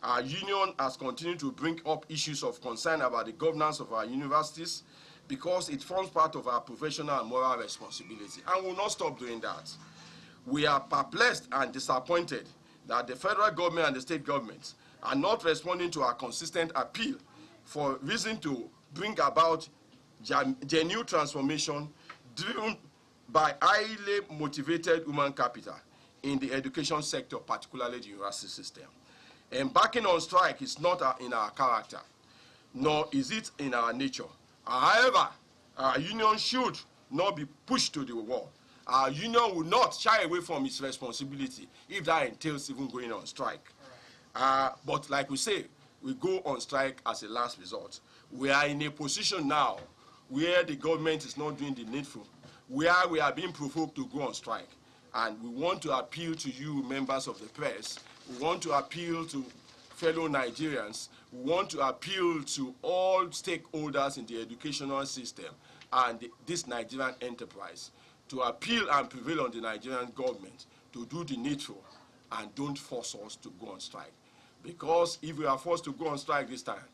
Our union has continued to bring up issues of concern about the governance of our universities because it forms part of our professional and moral responsibility, and we will not stop doing that. We are perplexed and disappointed that the federal government and the state governments are not responding to our consistent appeal for reason to bring about genuine transformation driven by highly motivated human capital in the education sector, particularly the university system. Embarking on strike is not in our character, nor is it in our nature. However, our union should not be pushed to the wall. Our union will not shy away from its responsibility if that entails even going on strike. But like we say, we go on strike as a last resort. We are in a position now where the government is not doing the needful, where we are being provoked to go on strike. And we want to appeal to you, members of the press. We want to appeal to fellow Nigerians. We want to appeal to all stakeholders in the educational system and this Nigerian enterprise to appeal and prevail on the Nigerian government to do the needful and don't force us to go on strike. Because if we are forced to go on strike this time,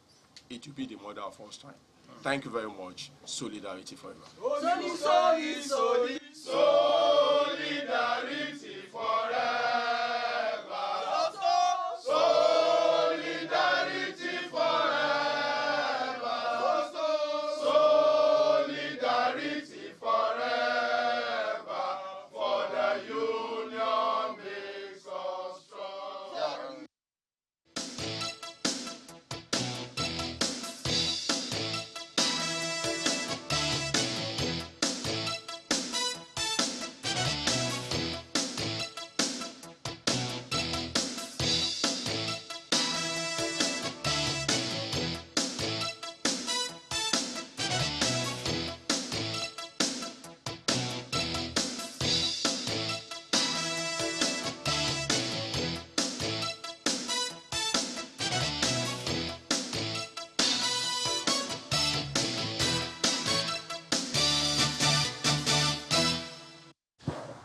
it will be the mother of all strike. Thank you very much. Solidarity forever. Solidarity forever. Solidarity forever. Solidarity forever. For the union makes us strong.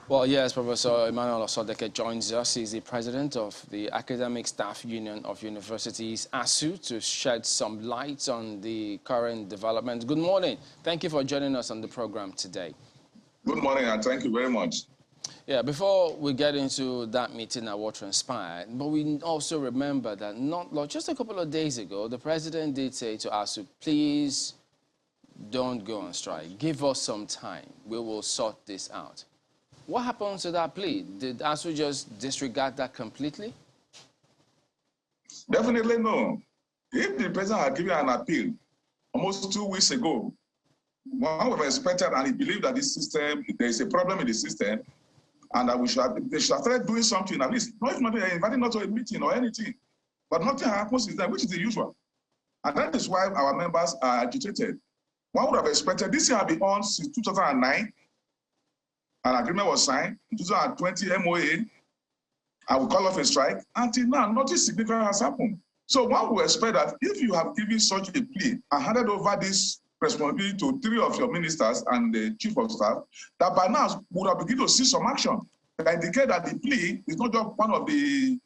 Well, yes, Professor Emmanuel Osodeke joins us. He's the president of the Academic Staff Union of Universities, ASUU, to shed some light on the current development. Good morning. Thank you for joining us on the program today. Good morning, and thank you very much. Yeah, before we get into that meeting and what transpired, but we also remember that just a couple of days ago, the president did say to ASUU, please don't go on strike. Give us some time. We will sort this out. What happened to that plea? Did ASUU just disregard that completely? Definitely no. If the president had given an appeal almost 2 weeks ago, one would have expected and he believed that this system, there is a problem in the system, and that they should have started doing something, at least, not if not inviting not to a meeting or anything. But nothing happens in that, which is the usual. And that is why our members are agitated. One would have expected this year had been on since 2009. An agreement was signed in 2020 MOA. I will call off a strike. Until now, nothing significant has happened. So one would expect that if you have given such a plea and handed over this responsibility to 3 of your ministers and the chief of staff, that by now would have begun to see some action that indicate that the plea is not just one of the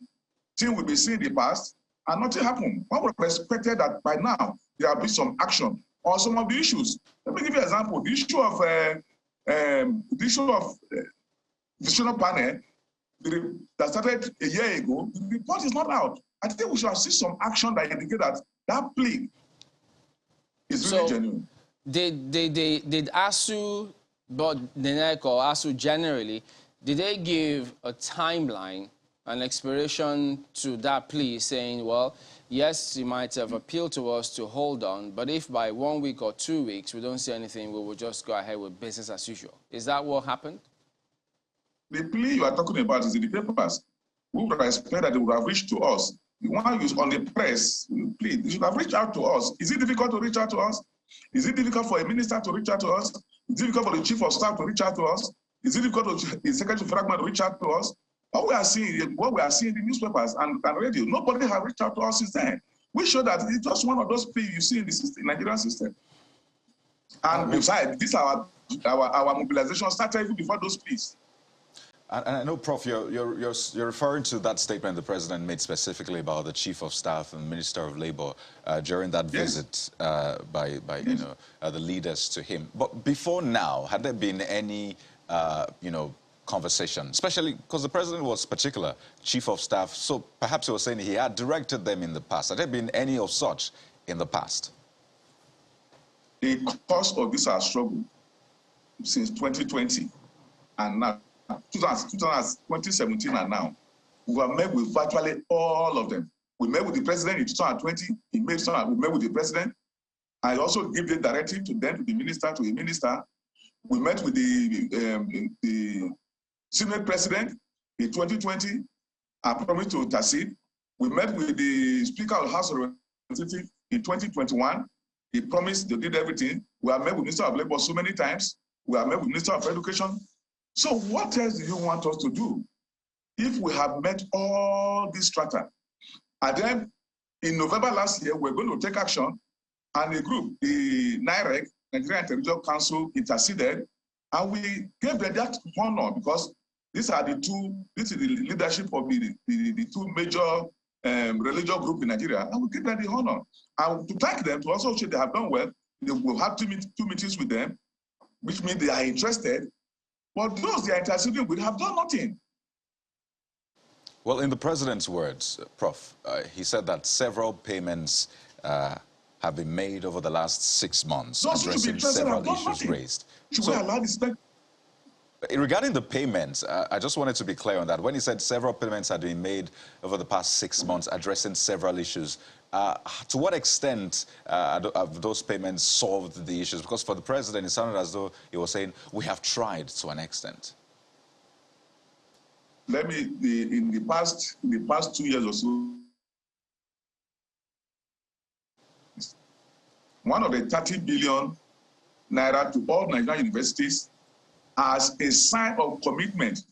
things we've been seeing in the past, and nothing happened. One would have expected that by now there will be some action on some of the issues. Let me give you an example. The issue of decisional panel that started a year ago, the report is not out. I think we should have seen some action that indicate that that plea is really genuine. Did ASUU, but NENEC or ASUU generally, did they give a timeline, an expiration to that plea, saying, well, yes, you might have appealed to us to hold on, but if by 1 week or 2 weeks we don't see anything, we will just go ahead with business as usual? Is that what happened? The plea you are talking about is in the papers. We would expect that they would have reached to us. The one used on the press, plea, they should have reached out to us. Is it difficult to reach out to us? Is it difficult for a minister to reach out to us? Is it difficult for the chief of staff to reach out to us? Is it difficult for the secretary of fragment to reach out to us? What we are seeing in the newspapers and radio, nobody has reached out to us since then. We show that it's just one of those pleas you see in the system, Nigerian system. And besides, this our mobilization started even before those pleas. And I know, Prof, you're referring to that statement the president made specifically about the chief of staff and minister of labor during that visit by the leaders to him. But before now, had there been any conversation, especially because the president was particular chief of staff, so perhaps he was saying he had directed them in the past. Had there been any of such in the past? The cause of this our struggle since 2020 and now 2017 and now, we have met with virtually all of them. We met with the president in 2020. In May, we met with the president. I also give the directive to them, to the minister, We met with the Senate president in 2020. I promised to intercede. We met with the Speaker of the House of Representatives in 2021. He promised they did everything. We have met with the Minister of Labor so many times. We have met with the Minister of Education. So what else do you want us to do? If we have met all these strata, and then in November last year, we're going to take action, and the group, the NIREC, Nigerian Territorial Council, interceded, and we gave them that honor because this is the leadership of the two major religious groups in Nigeria, and we give them the honor. And to thank them, to also show they have done well, we'll have two meetings with them, which means they are interested. But those they are interceding with have done nothing. Well, in the president's words, Prof, he said that several payments have been made over the last 6 months, addressing several issues raised. Should we allow this? Regarding the payments, I just wanted to be clear on that. When he said several payments had been made over the past 6 months, addressing several issues, to what extent have those payments solved the issues? Because for the president, it sounded as though he was saying, we have tried to an extent. Let me, in the past 2 years or so, one of the 30 billion naira to all Nigerian universities as a sign of commitment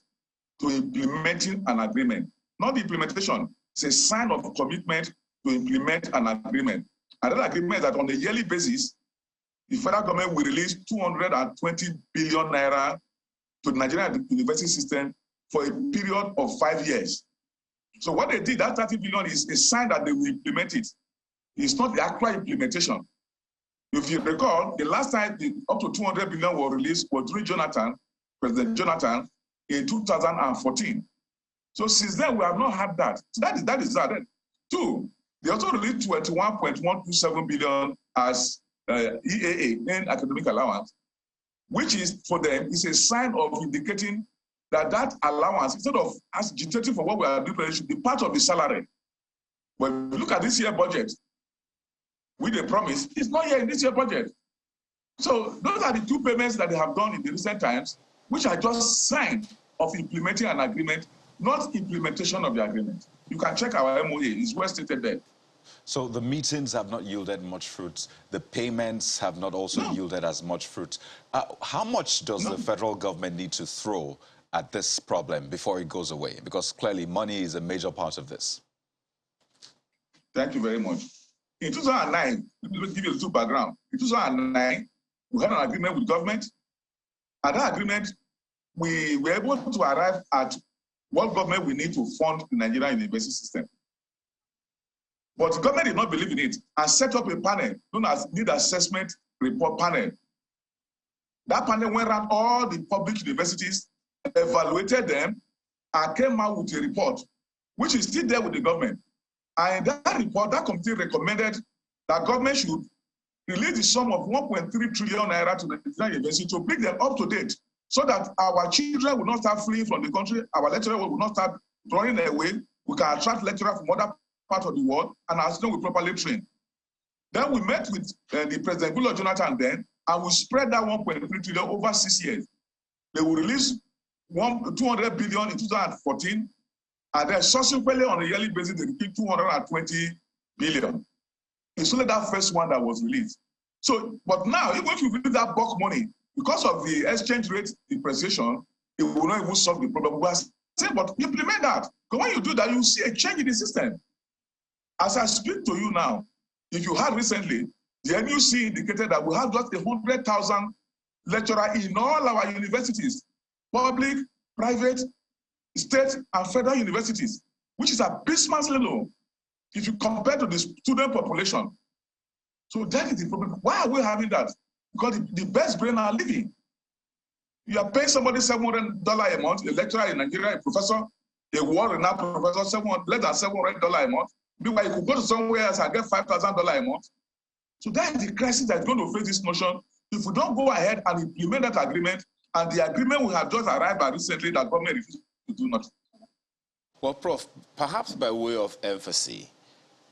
to implementing an agreement. Not the implementation, it's a sign of commitment to implement an agreement. And that agreement is that on a yearly basis, the federal government will release 220 billion naira to the Nigerian university system for a period of 5 years. So what they did, that 30 billion is a sign that they will implement it. It's not the actual implementation. If you recall, the last time up to 200 billion was released was during President Jonathan, in 2014. So since then, we have not had that. So that is that. Two, they also released 21.127 billion as EAA, in academic allowance, which is for them is a sign of indicating that allowance, instead of agitating for what we are doing, should be part of the salary. When we look at this year's budget, with a promise, it's not here in this year's budget. So those are the two payments that they have done in the recent times, which are just signs of implementing an agreement, not implementation of the agreement. You can check our MOA, it's well stated there. So the meetings have not yielded much fruit. The payments have not also yielded as much fruit. How much does the federal government need to throw at this problem before it goes away? Because clearly money is a major part of this. Thank you very much. In 2009, let me give you a little background. In 2009, we had an agreement with government. At that agreement, we were able to arrive at what government we need to fund the Nigerian university system. But the government did not believe in it and set up a panel known as Need Assessment Report Panel. That panel went around all the public universities, evaluated them, and came out with a report, which is still there with the government. And in that report, that committee recommended that government should release the sum of 1.3 trillion naira to the Nigerian university to bring them up to date, so that our children will not start fleeing from the country, our lecturers will not start running away, we can attract lecturers from other parts of the world, and our students will properly train. Then we met with the President Goodluck Jonathan then, and we spread that 1.3 trillion over 6 years. They will release 200 billion in 2014, and then subsequently on a yearly basis, they released 220 billion. It's only that first one that was released. So, but now, even if you release that bulk money, because of the exchange rate depreciation, it will not even solve the problem. We are saying, but implement that. Because when you do that, you see a change in the system. As I speak to you now, if you had recently, the NUC indicated that we have just 100,000 lecturers in all our universities, public, private, state and federal universities, which is abysmally low if you compare to the student population. So that is the problem. Why are we having that? Because the best brain are leaving. You are paying somebody $700 a month, a lecturer in Nigeria, a professor, a world-renowned professor, less than $700 a month. Meanwhile, you could go to somewhere else and get $5,000 a month. So that is the crisis that's going to face this notion. If we don't go ahead and implement that agreement, and the agreement we have just arrived at recently that government refused to do nothing. Well, Prof, perhaps by way of emphasis,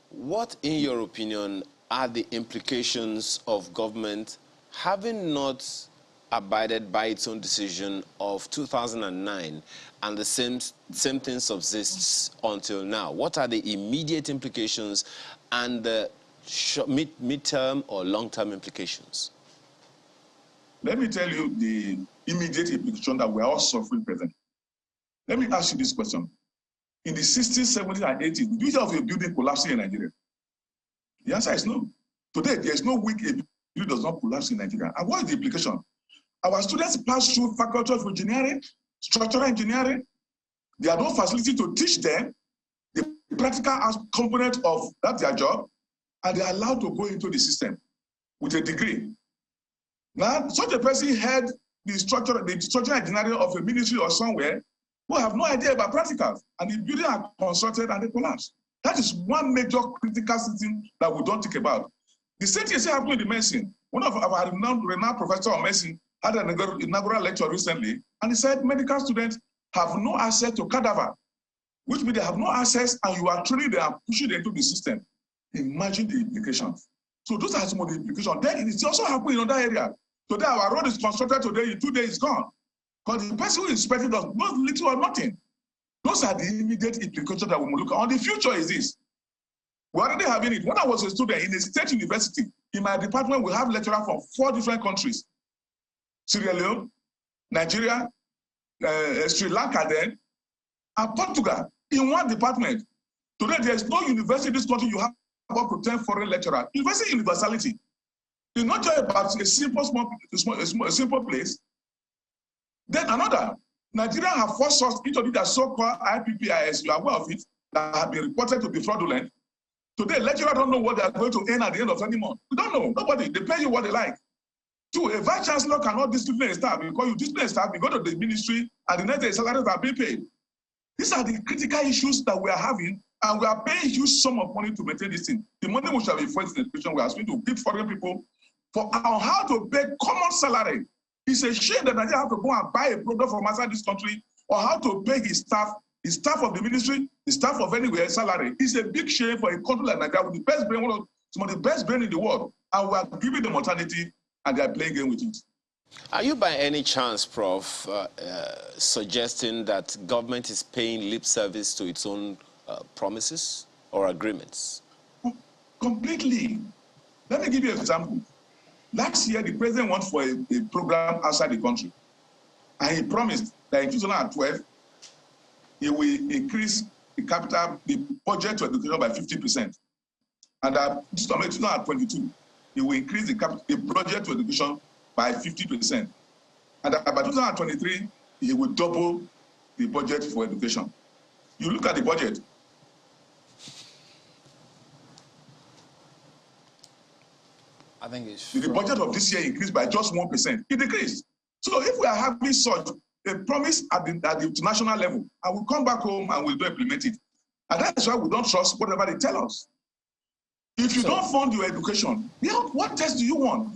what, in your opinion, are the implications of government having not abided by its own decision of 2009 and the same thing subsists until now? What are the immediate implications and the mid-term or long-term implications? Let me tell you the immediate implication that we are all suffering presently. Let me ask you this question. In the 60s, 70s, and 80s, did you hear of a building collapsing in Nigeria? The answer is no. Today, there is no week a building does not collapse in Nigeria. And what is the implication? Our students pass through faculty of engineering, structural engineering. There are no facility to teach them the practical component of their job, and they are allowed to go into the system with a degree. Now, such a person had the structural engineering of a ministry or somewhere who have no idea about practicals, and the building are consulted and they collapse. That is one major critical thing that we don't think about. The same thing is happening in the medicine. One of our renowned professor of medicine had an inaugural lecture recently, and he said medical students have no access to cadaver, which means they have no access, and you are training them and pushing them into the system. Imagine the implications. So those are some of the implications. Then it is also happening in other areas. Today, our road is constructed today, in 2 days it's gone. Because the person who inspected us knows little or nothing. Those are the immediate implications that we will look at. On the future is this. We're already having it. When I was a student in a state university, in my department, we have lecturers from 4 different countries. Sierra Leone, Nigeria, Sri Lanka then, and Portugal in one department. Today, there is no university in this country you have up to 10 foreign lecturers. University universality. It's not just about a simple place. Then another, Nigeria have forced us into the so-called IPPIS, you are aware of it, that have been reported to be fraudulent. Today, lecturers don't know what they are going to earn at the end of any month. We don't know. Nobody. They pay you what they like. 2, a vice chancellor cannot discipline a staff. Because you discipline a staff, you go to the ministry, and the next day salaries are being paid. These are the critical issues that we are having, and we are paying huge sum of money to maintain this thing. The money which shall be invested in education, we are going to give foreign people for how to pay common salary. It's a shame that Nigeria have to go and buy a product from outside this country, or how to pay his staff of the ministry, the staff of anywhere salary. It's a big shame for a country like Nigeria with the best brain, some of the best brain in the world, and we are giving them alternative, and they are playing game with it. Are you by any chance, Prof, suggesting that government is paying lip service to its own promises or agreements? Completely. Let me give you an example. Last year, the president went for a program outside the country, and he promised that in 2012, he will increase the budget to education by 50%. And in 2022, he will increase the budget to education by 50%. And by 2023, he will double the budget for education. You look at the budget. I think it's the budget of this year increased by just 1%. It decreased. So if we are having such a promise at the international level, and we come back home and we don't implement it. And that's why we don't trust whatever they tell us. If you don't fund your education, what test do you want?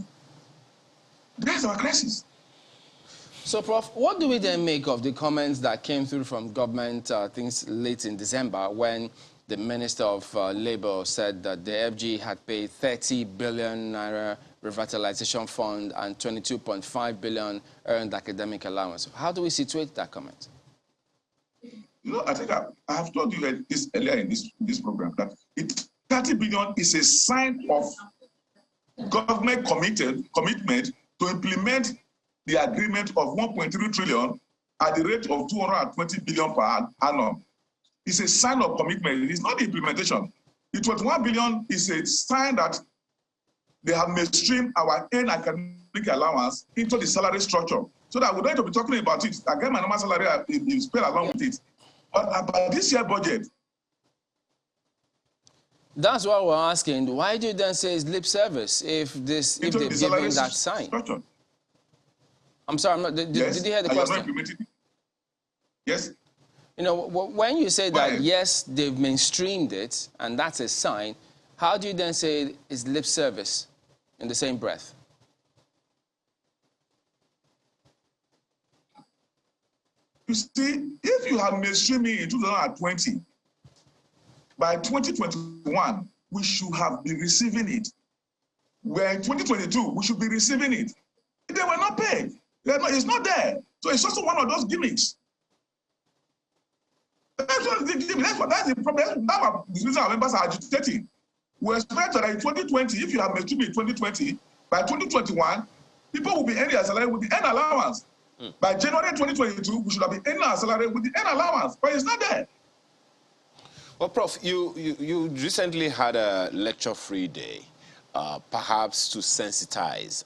That's our crisis. So, Prof, what do we then make of the comments that came through from government, things late in December, when the Minister of Labour said that the FG had paid 30 billion naira revitalization fund and 22.5 billion earned academic allowance? How do we situate that comment? You know, I think I have told you this earlier in this program that 30 billion is a sign of government commitment to implement the agreement of 1.3 trillion at the rate of 220 billion per annum. It's a sign of commitment. It's not the implementation. The 21 billion is a sign that they have mainstreamed our earned academic allowance into the salary structure, so that we don't have to be talking about it. I get my normal salary is paid along with it. about this year budget. That's what we're asking. Why do you then say it's lip service if they've given that sign? Structure. I'm sorry, did you hear the question? Yes. You know, when you say that, yes, they've mainstreamed it, and that's a sign, how do you then say it's lip service in the same breath? You see, if you have mainstreaming in 2020, by 2021, we should have been receiving it. We're in 2022, we should be receiving it. They were not paid. It's not there. So it's also one of those gimmicks. That's the problem. That's the reason our members are agitating. We expect that in 2020, if you have mainstreaming in 2020, by 2021, people will be earning their salary with the end allowance. By January 2022, we should have been earning our salary with the end allowance, but it's not there. Well, Prof, you recently had a lecture-free day, perhaps to sensitize,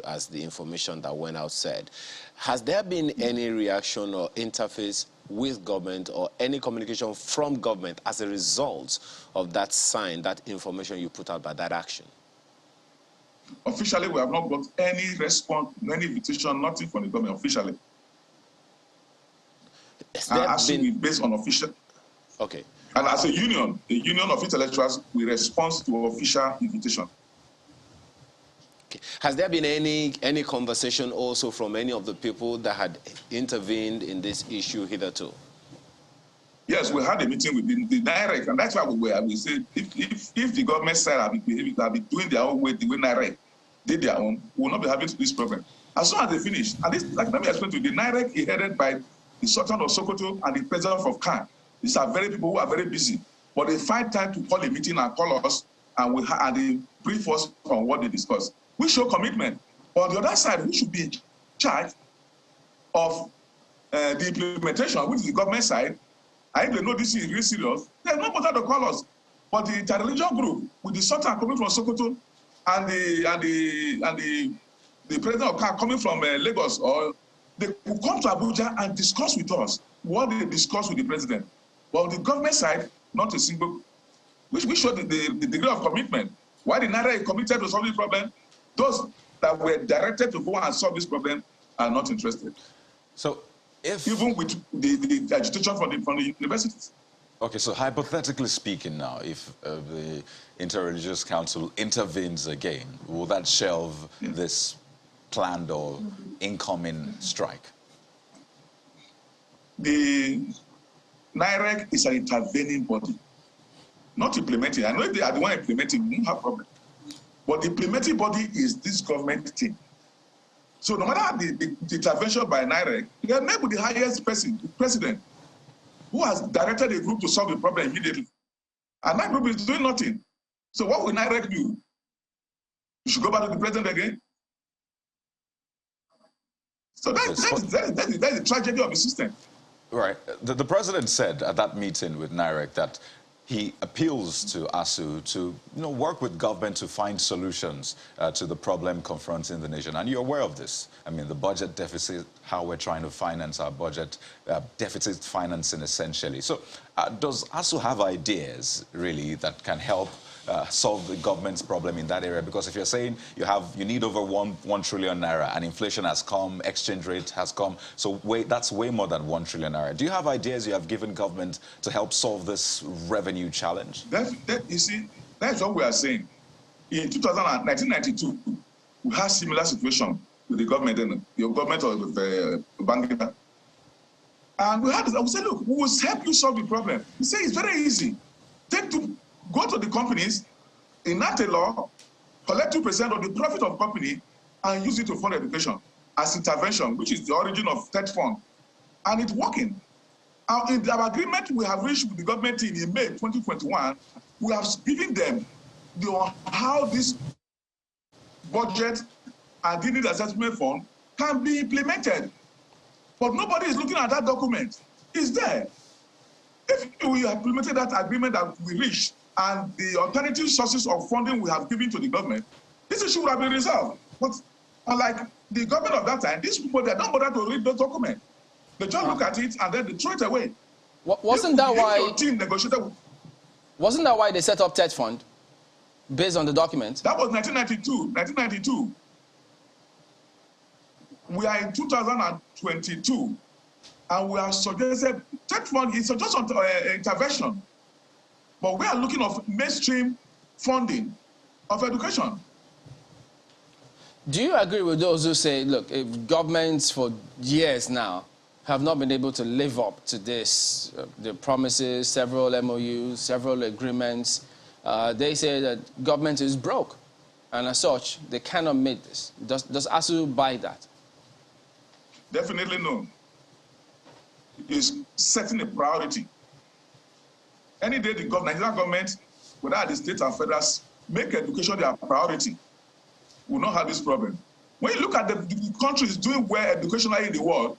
as the information that went out said. Has there been any reaction or interface with government or any communication from government as a result of that sign, that information you put out by that action? Officially, we have not got any response, any invitation, nothing from the government officially. ASUU based on official. Okay. And as a union, the Union of Intellectuals, we respond to official invitation. Okay. Has there been any conversation also from any of the people that had intervened in this issue hitherto? Yes, we had a meeting with the direct, and that's why we said if the government side have been doing their own way, the way NIREC did their own, we will not be having this problem. As soon as they finish, and this, like, let me explain to you, the NIREC is headed by the Sultan of Sokoto and the President of Khan. These are very people who are very busy, but they find time to call a meeting and call us, and they brief us on what they discuss. We show commitment. But on the other side, we should be in charge of the implementation, which is the government side. I think they know this is really serious. There's no bother to call us. But the interreligious group, with the Sultan coming from Sokoto and the President of Khan coming from Lagos, or they will come to Abuja and discuss with us what they discuss with the president. But on the government side, not a single, which we showed the degree of commitment. Why the NIREC is committed to solve the problem, those that were directed to go and solve this problem are not interested. So, even with the agitation from the universities. Okay, so hypothetically speaking now, if the Interreligious Council intervenes again, will that shelve this planned or incoming strike? The NIREC is an intervening body, not implementing. I know if they are the one implementing, we won't have problem. But the implementing body is this government team. So no matter the intervention by NIREC, they are met with the highest person, the president, who has directed a group to solve the problem immediately. And that group is doing nothing. So what will NIREC do? You should go back to the president again? So that's the tragedy of the system. Right. The president said at that meeting with NIREC that he appeals to ASUU to work with government to find solutions to the problem confronting the nation. And you're aware of this. I mean, the budget deficit, how we're trying to finance our budget, deficit financing essentially. So does ASUU have ideas, really, that can help solve the government's problem in that area? Because if you're saying you need over 1 trillion naira and inflation has come, exchange rate has come, so that's way more than 1 trillion naira. Do you have ideas you have given government to help solve this revenue challenge? You see, that's what we are saying. In 1992, we had similar situation with the government and the government of Bangladesh. And we said, look, we will help you solve the problem. We say it's very easy. Go to the companies, enact a law, collect 2% of the profit of the company, and use it to fund education as intervention, which is the origin of third fund. And it's working. In our agreement we have reached with the government in May 2021, we have given them how this budget and the assessment fund can be implemented. But nobody is looking at that document. It's there. If we implemented that agreement that we reached, and the alternative sources of funding we have given to the government, this issue would have been resolved. But unlike the government of that time, these people, they don't bother to read the document. They just look at it and then they throw it away. Wasn't that why your team negotiated? Wasn't that why they set up TED Fund, based on the document? That was 1992. 1992. We are in 2022, and we are suggested TED Fund is just an intervention, but we are looking at mainstream funding of education. Do you agree with those who say, look, if governments for years now have not been able to live up to this, the promises, several MOUs, several agreements, they say that government is broke, and as such, they cannot meet this. Does ASUU buy that? Definitely no. It is setting a priority. Any day the Nigerian government, whether at the state or federal, make education their priority, we will not have this problem. When you look at the countries doing well educationally in the world,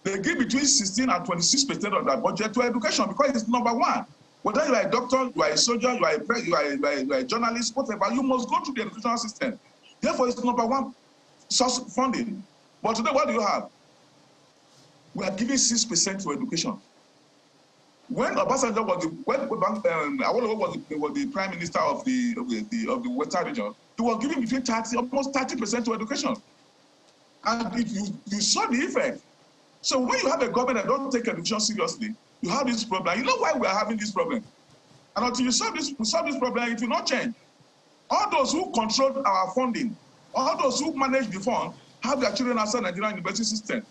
they give between 16 and 26% of their budget to education because it's number one. Whether you are a doctor, you are a soldier, you are a journalist, whatever, you must go through the educational system. Therefore, it's number one source of funding. But today, what do you have? We are giving 6% to education. When Obasanjo was the prime minister of the Western region, he was giving between almost 30% to education. And if you saw the effect. So when you have a government that don't take education seriously, you have this problem. You know why we are having this problem? And until you solve this problem, it will not change. All those who control our funding, all those who manage the fund, have their children outside Nigerian university system.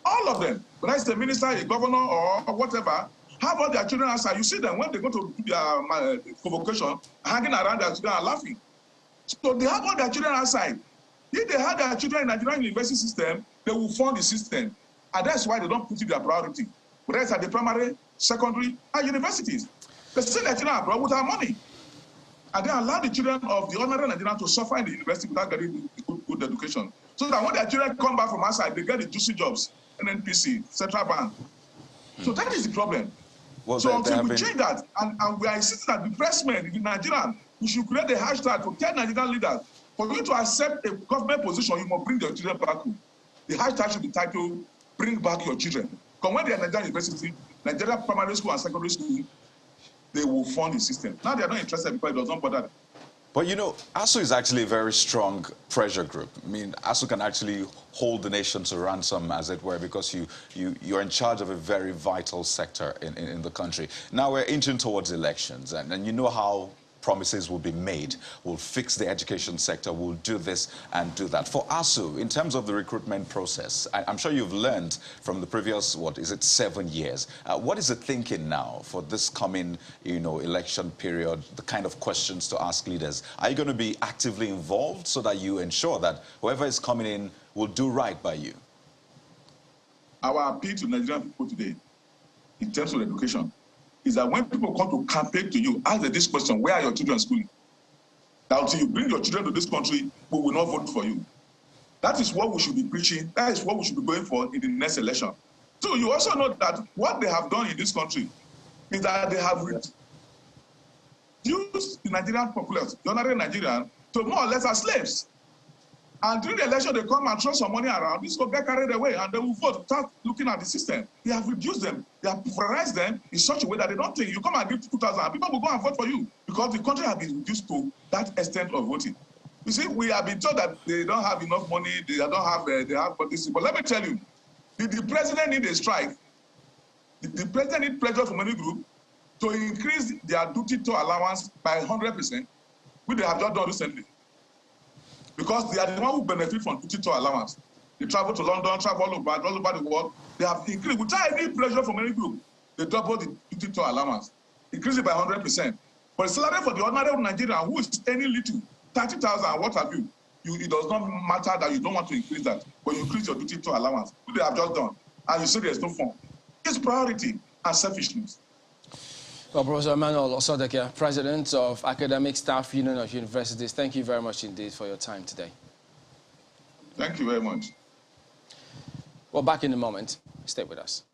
All of them, whether it's the minister, a governor, or whatever, have all their children outside. You see them when they go to their convocation, hanging around their children and laughing. So they have all their children outside. If they have their children in the Nigerian university system, they will fund the system. And that's why they don't put it their priority. Whether it's at the primary, secondary, and universities. They send their children abroad with our money. And they allow the children of the ordinary Nigerians to suffer in the university without getting good education. So that when their children come back from outside, they get the juicy jobs, NNPC, Central Bank. So that is the problem. Well, so until we change that, and we are insisting that the pressmen in Nigeria, we should create a hashtag to tell Nigerian leaders, for you to accept a government position, you must bring your children back home. The hashtag should be titled, Bring Back Your Children. Because when they are in Nigerian university, Nigerian primary school and secondary school, they will fund the system. Now they are not interested because it does not bother them. But you know, ASUU is actually a very strong pressure group. I mean, ASUU can actually hold the nation to ransom, as it were, because you're in charge of a very vital sector in the country. Now we're inching towards elections, and you know how promises will be made. We'll fix the education sector, we'll do this and do that. For ASUU, in terms of the recruitment process, I'm sure you've learned from the previous, 7 years. What is the thinking now for this coming, election period, the kind of questions to ask leaders? Are you going to be actively involved so that you ensure that whoever is coming in will do right by you? Our appeal to Nigerian people today, in terms of education, is that when people come to campaign to you, ask them this question: where are your children schooling? That until you bring your children to this country, we will not vote for you. That is what we should be preaching. That is what we should be going for in the next election. So you also know that what they have done in this country is that they have reduced the Nigerian population, the ordinary Nigerian, to more or less as slaves. And during the election, they come and throw some money around. This will get carried away, and they will vote without looking at the system. They have reduced them. They have polarized them in such a way that they don't think you come and give 2,000, and people will go and vote for you because the country has been reduced to that extent of voting. You see, we have been told that they don't have enough money. They don't have. They have this. But let me tell you, the president need a strike. The president need pressure from any group to increase their duty to allowance by 100%, which they have just done recently. Because they are the one who benefit from duty to allowance. They travel to London, travel all over the world. They have increased, without any pressure from any group, they double the duty to allowance. Increase it by 100%. But the salary for the ordinary Nigerian who is earning little, 30,000, what have you, it does not matter that you don't want to increase that, but you increase your duty to allowance, which they have just done. And you say there's no fund. It's priority and selfishness. Well, Professor Emmanuel Osodeke, President of Academic Staff Union of Universities, thank you very much indeed for your time today. Thank you very much. Well, back in a moment. Stay with us.